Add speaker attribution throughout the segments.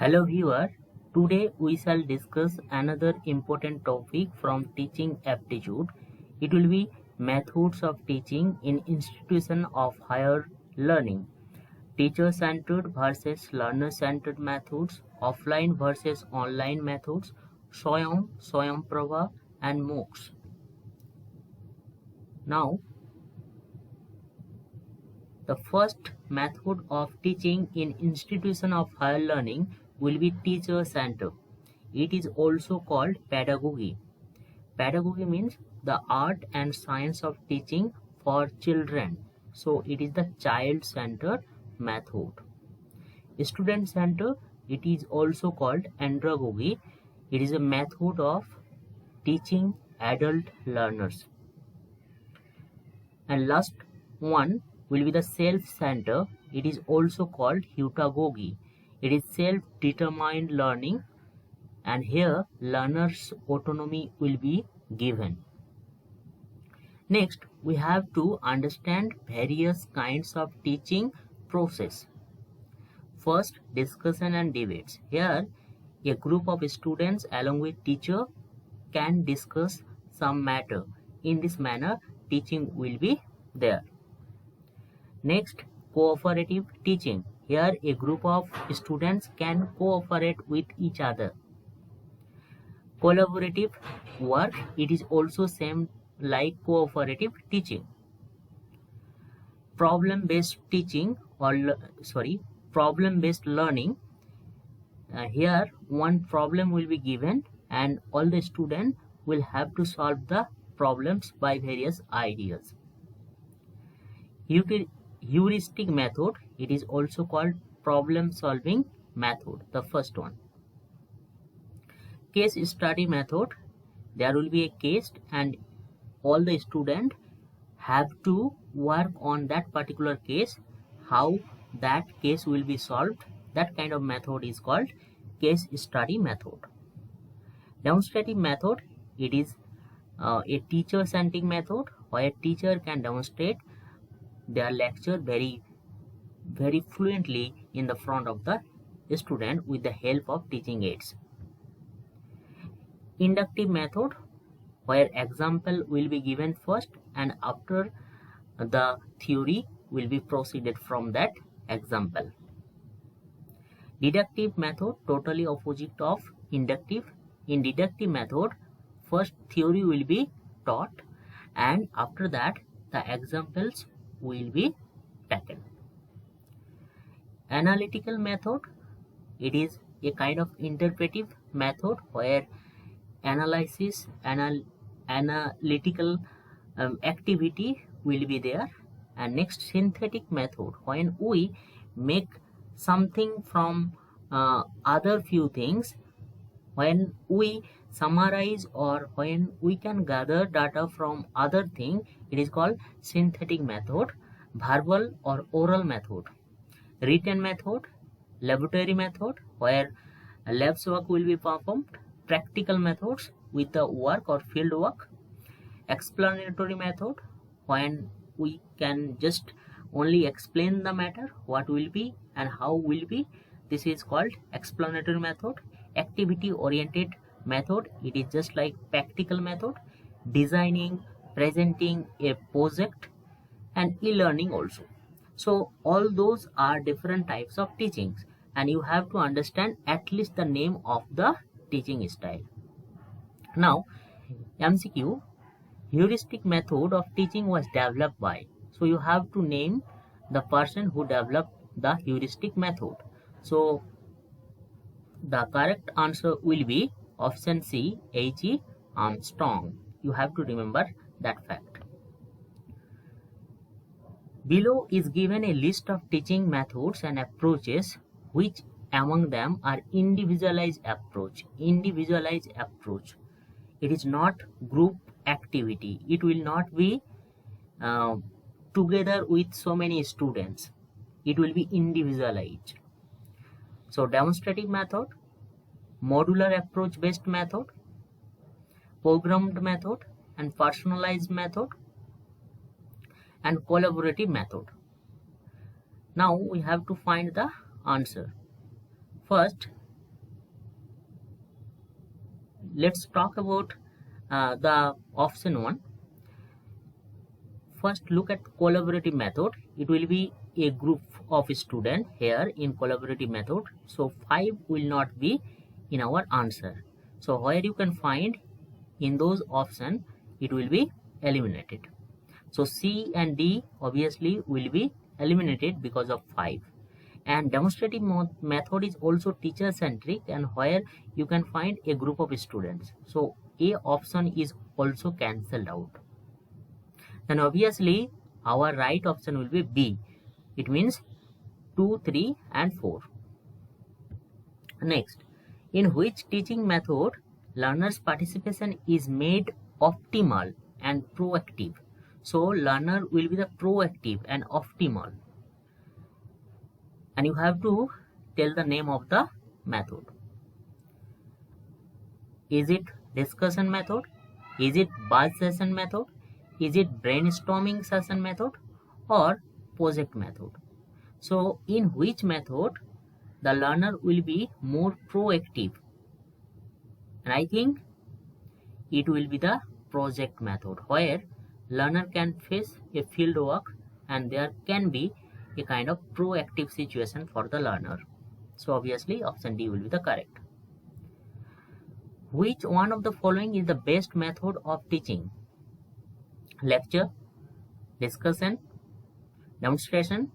Speaker 1: Hello viewer, today we shall discuss another important topic from teaching aptitude. It will be methods of teaching in institution of higher learning. Teacher-centered versus learner-centered methods, offline versus online methods, Swayam, Swayamprabha and MOOCs. Now, the first method of teaching in institution of higher learning will be teacher-centered. It is also called pedagogy. Pedagogy means the art and science of teaching for children. So it is the child-centered method. Student-centered, it is also called andragogy. It is a method of teaching adult learners. And last one will be the self-centered. It is also called heutagogy. It is self-determined learning, and here learners' autonomy will be given. Next, we have to understand various kinds of teaching process. First, discussion and debates. Here, a group of students along with teacher can discuss some matter. In this manner, teaching will be there. Next, cooperative teaching. Here a group of students can cooperate with each other. Collaborative work, it is also same like cooperative teaching. Problem-based teaching problem-based learning. Here one problem will be given and all the students will have to solve the problems by various ideas. Heuristic method, it is also called problem solving method, the first one. Case study method, there will be a case and all the students have to work on that particular case, how that case will be solved. That kind of method is called case study method. Demonstrative method, it is a teacher-centric method where a teacher can demonstrate their lecture very fluently in the front of the student with the help of teaching aids. Inductive method, where example will be given first and after the theory will be proceeded from that example. Deductive method, totally opposite of inductive. In deductive method, first theory will be taught and after that the examples will be taken. Analytical method, it is a kind of interpretive method where analysis, analytical activity will be there. And next, synthetic method, when we make something from other few things, when we summarize or when we can gather data from other thing, it is called synthetic method. Verbal or oral method. Written method, laboratory method, where labs work will be performed. Practical methods with the work or field work. Explanatory method, when we can just only explain the matter, what will be and how will be. This is called explanatory method. Activity oriented method, it is just like practical method. Designing, presenting a project and e-learning also. So all those are different types of teachings and you have to understand at least the name of the teaching style. Now MCQ, heuristic method of teaching was developed by. So you have to name the person who developed the heuristic method. So the correct answer will be option C, H.E. Armstrong. You have to remember that fact. Below is given a list of teaching methods and approaches, which among them are individualized approach. Individualized approach. It is not group activity. It will not be together with so many students. It will be individualized. So demonstrative method, modular approach based method, programmed method and personalized method, and collaborative method. Now we have to find the answer. First, let's talk about the option 1. First, look at collaborative method. It will be a group of students here in collaborative method. So 5 will not be in our answer. So where you can find in those options, it will be eliminated. So C and D obviously will be eliminated because of 5. And demonstrative method is also teacher centric, and where you can find a group of students. So A option is also cancelled out. Then obviously our right option will be B. It means 2, 3 and 4. Next, in which teaching method learners' participation is made optimal and proactive? So learner will be the proactive and optimal. And you have to tell the name of the method. Is it discussion method? Is it buzz session method? Is it brainstorming session method or project method? So in which method the learner will be more proactive? And I think it will be the project method, where learner can face a field work and there can be a kind of proactive situation for the learner. So obviously option D will be the correct. Which one of the following is the best method of teaching? Lecture, discussion, demonstration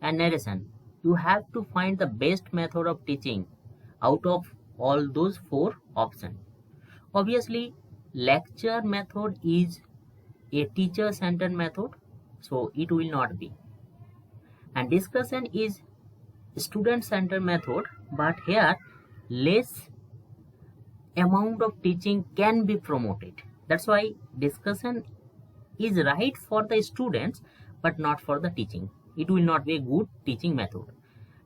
Speaker 1: and narration. You have to find the best method of teaching out of all those 4 options. Obviously lecture method is a teacher centered method, so it will not be. And discussion is student centered method, but here less amount of teaching can be promoted. That's why discussion is right for the students but not for the teaching. It will not be a good teaching method.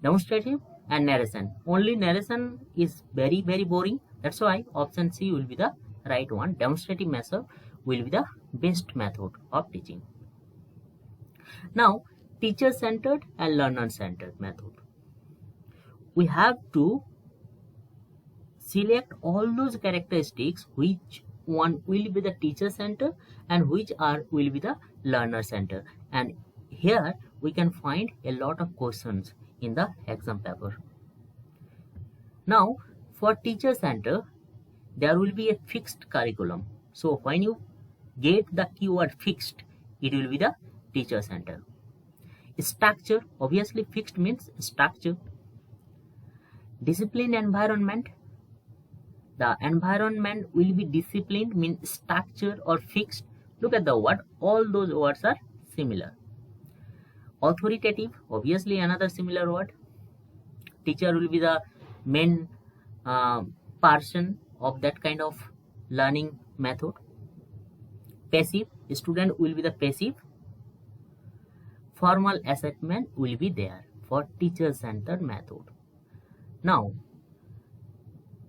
Speaker 1: Demonstrative and narration. Only narration is very boring. That's why option C will be the right one. Demonstrative method will be the best method of teaching. Now, teacher centered and learner centered method. We have to select all those characteristics which one will be the teacher center and which will be the learner center. And here we can find a lot of questions in the exam paper. Now, for teacher center, there will be a fixed curriculum. So when you get the keyword fixed, it will be the teacher center. Structure, obviously fixed means structure. Disciplined environment, the environment will be disciplined, means structure or fixed. Look at the word, all those words are similar. Authoritative, obviously another similar word. Teacher will be the main person of that kind of learning method. Passive, student will be the passive. Formal assessment will be there for teacher centered method. Now,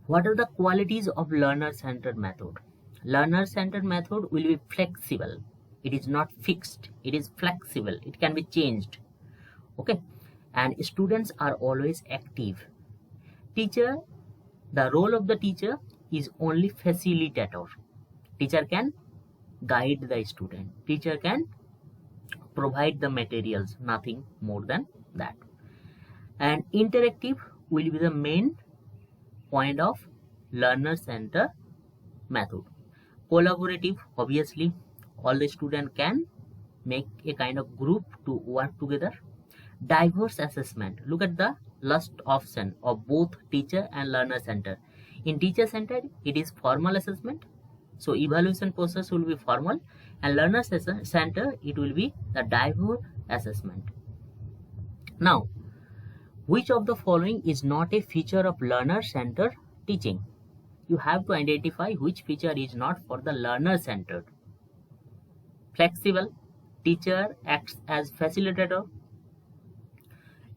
Speaker 1: what are the qualities of learner centered method? Learner centered method will be flexible. It is not fixed, it is flexible, it can be changed. Okay, and students are always active. Teacher, the role of the teacher is only facilitator. Teacher can guide the student, teacher can provide the materials, nothing more than that. And interactive will be the main point of learner centered method. Collaborative, obviously all the students can make a kind of group to work together. Diverse assessment, look at the last option of both teacher and learner center. In teacher centered, it is formal assessment, so evaluation process will be formal, and learner center, it will be the diverse assessment. Now, which of the following is not a feature of learner centered teaching? You have to identify which feature is not for the learner centered. Flexible, teacher acts as facilitator,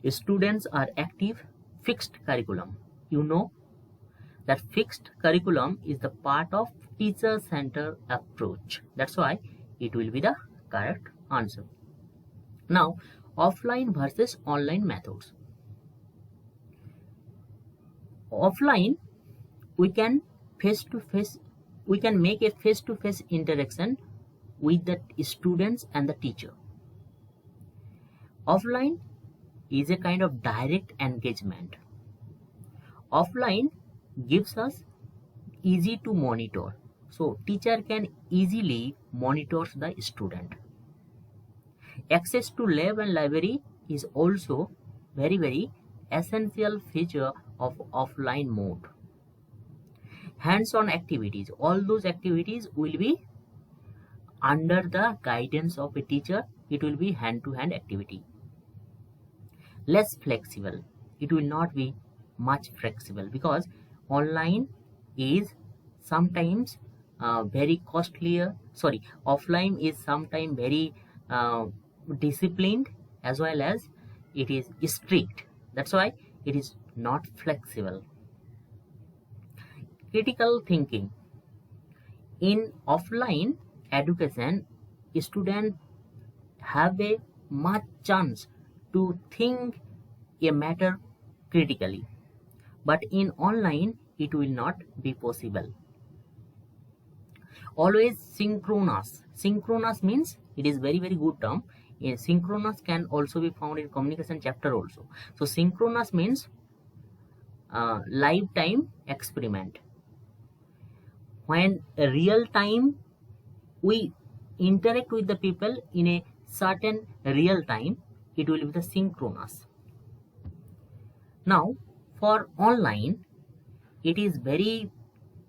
Speaker 1: students are active. Fixed curriculum, you know that fixed curriculum is the part of teacher centered approach. That's why it will be the correct answer. Now, offline versus online methods. Offline, we can face-to-face, we can make a face-to-face interaction with the students and the teacher. Offline is a kind of direct engagement. Offline gives us easy to monitor. So teacher can easily monitor the student. Access to lab and library is also very essential feature of offline mode. Hands-on activities, all those activities will be under the guidance of a teacher. It will be hand-to-hand activity. Less flexible, it will not be much flexible because online is sometimes very costlier. Offline is sometimes very disciplined as well as it is strict. That's why it is not flexible. Critical thinking. In offline education, students have a much chance to think a matter critically, but in online it will not be possible. Always synchronous. Synchronous means it is very good term. Synchronous can also be found in communication chapter also. So synchronous means live time experiment. When real time we interact with the people in a certain real time, it will be the synchronous. Now for online, it is very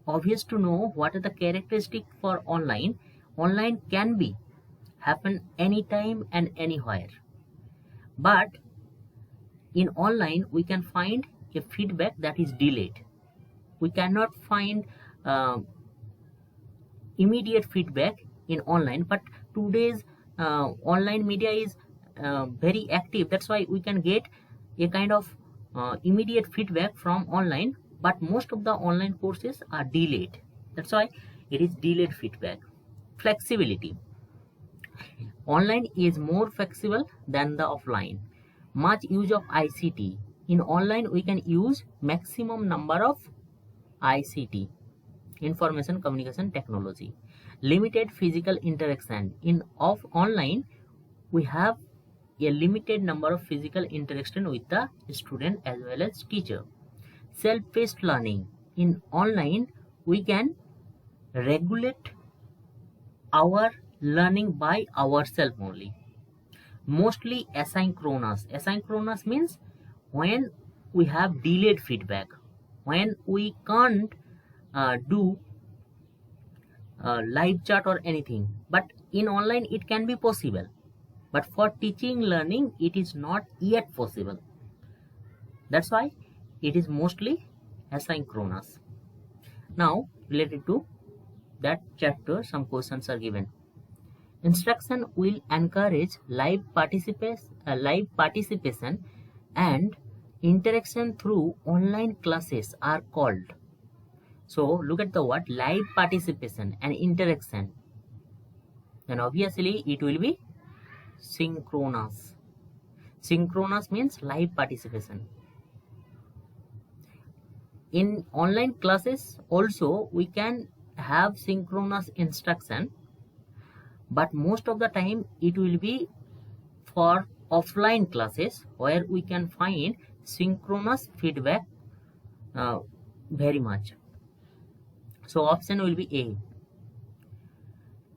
Speaker 1: obvious to know what are the characteristics for online. Online can be happen anytime and anywhere, but in online we can find a feedback that is delayed. We cannot find immediate feedback in online, but today's online media is very active. That's why we can get a kind of immediate feedback from online, but most of the online courses are delayed. That's why it is delayed feedback. Flexibility. Online is more flexible than the offline. Much use of ICT. In online we can use maximum number of ICT, information communication technology. Limited physical interaction. In online we have a limited number of physical interaction with the student as well as teacher. Self-paced learning. In online we can regulate our learning by ourselves only. Mostly asynchronous. Asynchronous means when we have delayed feedback, when we can't do live chat or anything, but in online it can be possible, but for teaching learning it is not yet possible. That's why it is mostly asynchronous. Now related to that chapter, some questions are given. Instruction will encourage live participation and interaction through online classes are called. So look at the word live participation and interaction. Then obviously it will be synchronous. Synchronous means live participation. In online classes also we can have synchronous instruction, but most of the time it will be for offline classes where we can find synchronous feedback very much. So option will be A.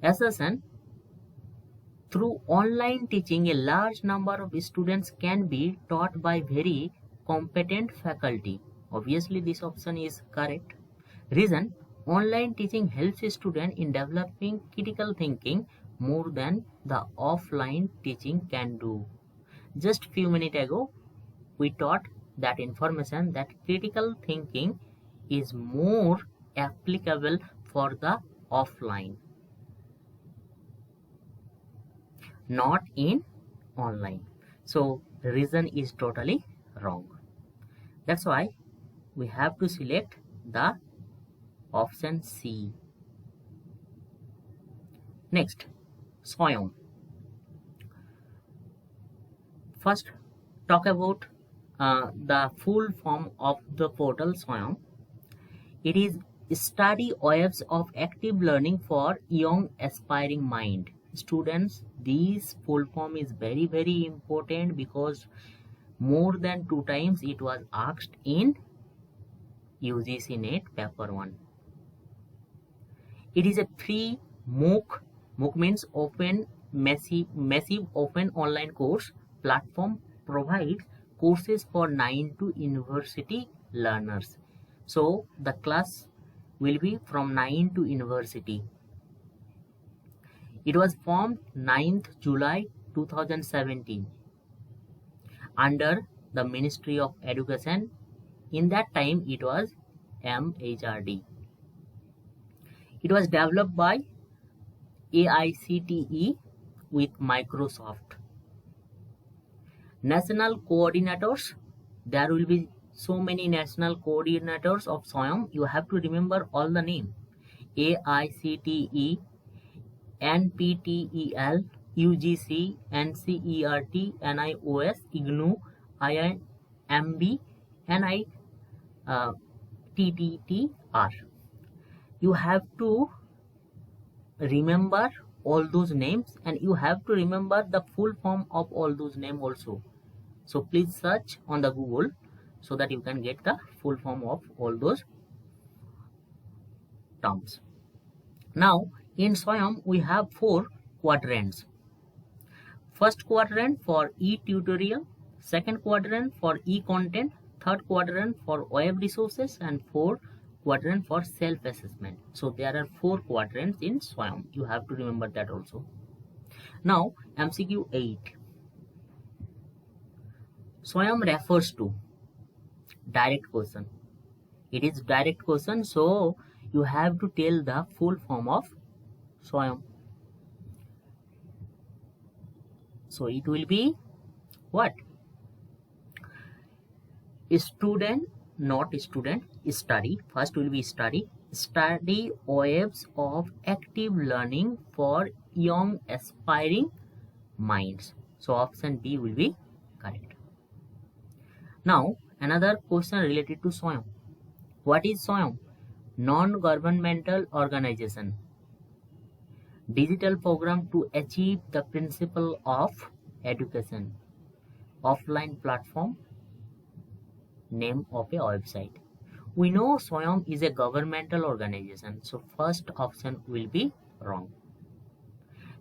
Speaker 1: Assertion. Through online teaching, a large number of students can be taught by very competent faculty. Obviously this option is correct. Reason. Online teaching helps a student in developing critical thinking more than the offline teaching can do. Just few minutes ago we taught that information that critical thinking is more applicable for the offline, not in online. So the reason is totally wrong. That's why we have to select the option C. Next, Swayam. First, talk about the full form of the portal Swayam. It is study waves of active learning for young aspiring mind. Students, this full form is very important because more than 2 times it was asked in UGC NET paper 1. It is a free MOOC. MOOC means open massive open online course platform, provides courses for 9 to university learners. So the class will be from 9 to university. It was formed 9th July 2017 under the Ministry of Education. In that time it was MHRD. It was developed by AICTE with Microsoft. National coordinators, there will be so many national coordinators of Swayam. You have to remember all the name: AICTE, NPTEL, UGC, NCERT, NIOS, IGNOU, IIMB, NITTR. You have to remember all those names, and you have to remember the full form of all those names also. So please search on the Google so that you can get the full form of all those terms. Now in Swayam we have 4 quadrants. First quadrant for e-tutorial, second quadrant for e-content, third quadrant for web resources, and fourth quadrant for self-assessment. So there are 4 quadrants in Swayam. You have to remember that also. Now MCQ 8. Swayam refers to direct question. It is direct question, so you have to tell the full form of Swayam. So it will be what? Student, not student, study. First will be study. Study waves of active learning for young aspiring minds. So option B will be correct. Now another question related to Swayam. What is Swayam? Non-governmental organization. Digital program to achieve the principle of education. Offline platform. Name of a website. We know Swayam is a governmental organization, so first option will be wrong.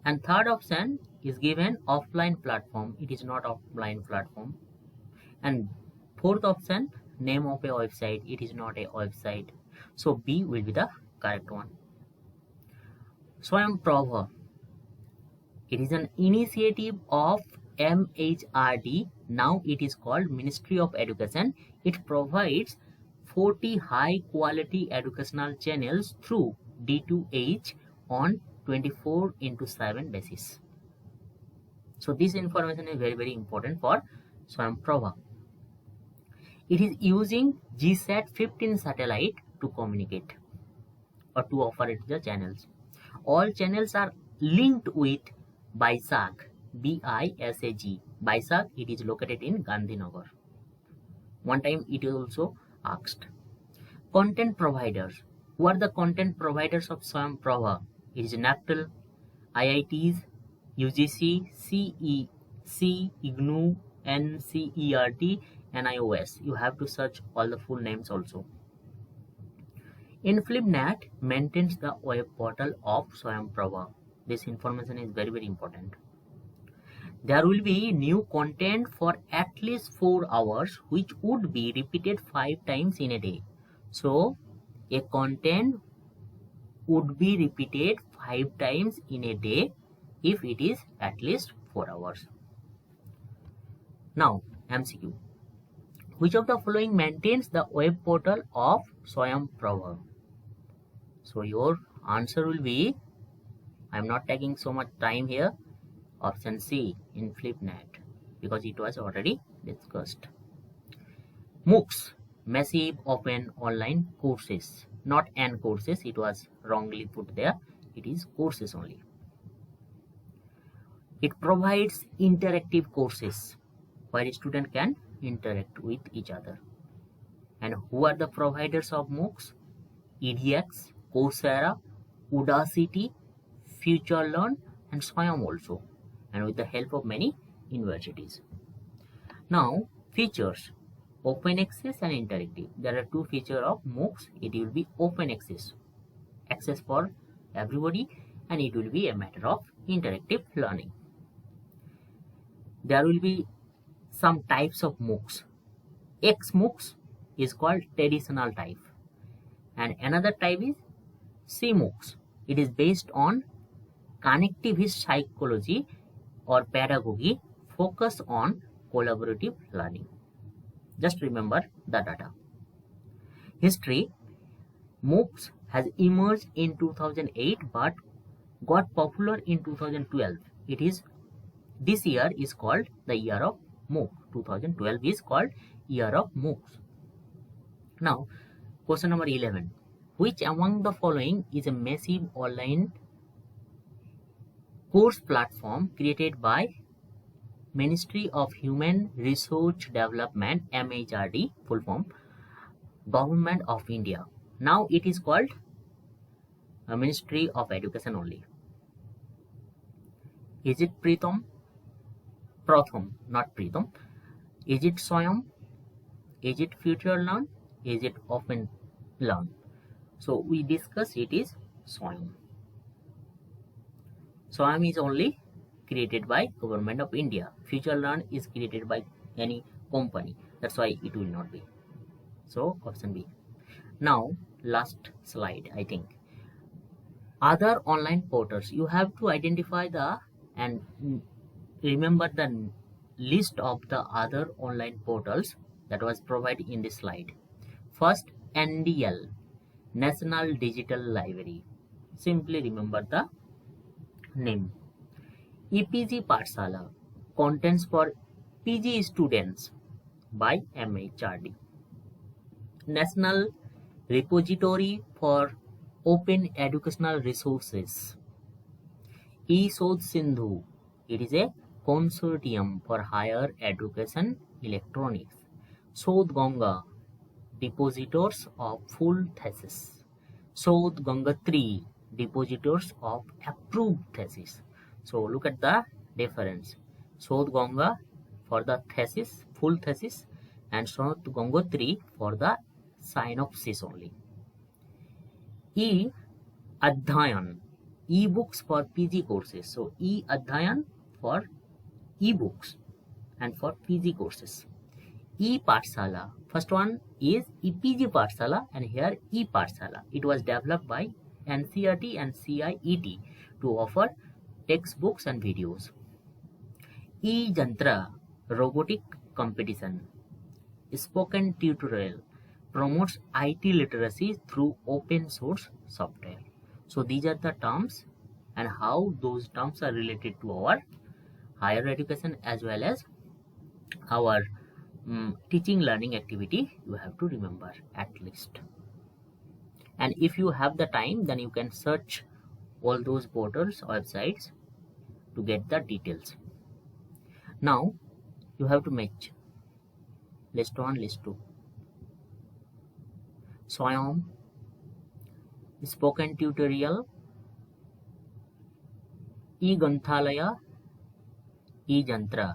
Speaker 1: And third option is given offline platform. It is not offline platform. And fourth option, name of a website. It is not a website. So B will be the correct one. Swayamprabha. It is an initiative of MHRD. Now it is called Ministry of Education. It provides 40 high quality educational channels through D2H on 24/7 basis. So this information is very important for Swayamprabha. It is using GSAT 15 satellite to communicate or to operate the channels. All channels are linked with BISAG, BISAG. BISAG, it is located in Gandhinagar. One time it is also asked. Content providers. Who are the content providers of Swayamprabha? It is NAPTEL, IITs, UGC, CEC, IGNOU, NCERT, NIOS. You have to search all the full names also. InflipNet maintains the web portal of Swayamprabha. This information is very important. There will be new content for at least 4 hours, which would be repeated 5 times in a day. So a content would be repeated 5 times in a day if it is at least 4 hours. Now MCQ. Which of the following maintains the web portal of Swayamprabha? So your answer will be, I am not taking so much time here, option C, InflipNet, because it was already discussed. MOOCs, massive open online courses, not N courses, it was wrongly put there, it is courses only. It provides interactive courses where students can interact with each other. And who are the providers of MOOCs? EDX, Coursera, Udacity, FutureLearn, and Swayam also, and with the help of many universities. Now, features: open access and interactive. There are two features of MOOCs. It will be open access for everybody, and it will be a matter of interactive learning. There will be some types of MOOCs. X MOOCs is called traditional type, and another type is C MOOCs. It is based on connectivist psychology or pedagogy focused on collaborative learning. Just remember the data. History: MOOCs has emerged in 2008 but got popular in 2012. This year is called the year of MOOC. 2012 is called year of MOOCs. Now, question number 11. Which among the following is a massive online course platform created by Ministry of Human Resource Development, MHRD, full form, Government of India? Now it is called Ministry of Education only. Is it Pratham, not Pratham. Is it Swayam? Is it FutureLearn? Is it OpenLearn? So we discuss it is Swayam. Swayam is only created by Government of India. FutureLearn is created by any company. That's why it will not be. So option B. Now last slide, I think. Other online portals. You have to identify and remember the list of the other online portals that was provided in this slide. First, NDL, National Digital Library. Simply remember the name. EPG Pathshala, contents for PG students by MHRD. National Repository for Open Educational Resources. eSodh Sindhu, it is a consortium for higher education electronics. Sodh Ganga, depositors of full thesis. Sodh Ganga 3, depositors of approved thesis. So look at the difference. Sodh Ganga for the thesis, full thesis, and Sodh Ganga 3 for the synopsis only. E-Adhyayan, e-books for PG courses. So E-Adhyayan for e-books and for PG courses. E-Pathshala, first one is EPG Pathshala and here E-Pathshala. It was developed by NCERT and CIET to offer textbooks and videos. E-Jantra, robotic competition. Spoken tutorial, promotes IT literacy through open source software. So these are the terms and how those terms are related to our higher education as well as our teaching learning activity. You have to remember at least. And if you have the time, then you can search all those portals, websites to get the details. Now you have to match list 1, list 2. Swayam, spoken tutorial, E-Granthaalaya, E-Jantra.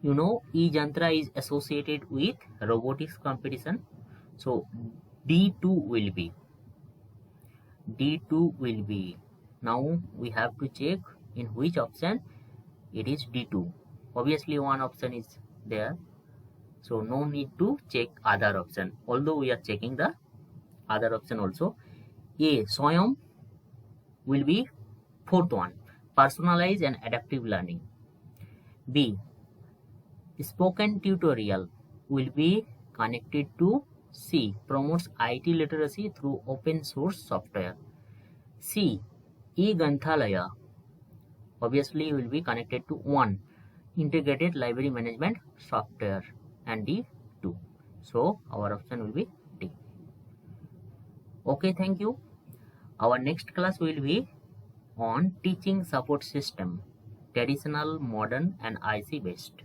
Speaker 1: You know E-Jantra is associated with robotics competition. So D2 will be. Now we have to check in which option it is D2. Obviously one option is there. So no need to check other option. Although we are checking the other option also. A, Swayam will be fourth one. Personalized and adaptive learning. B, spoken tutorial will be connected to C, promotes IT literacy through open source software. C, E-Granthaalaya obviously will be connected to 1, integrated library management software, and D 2. So our option will be D. Okay, thank you. Our next class will be on teaching support system, traditional, modern and IC based.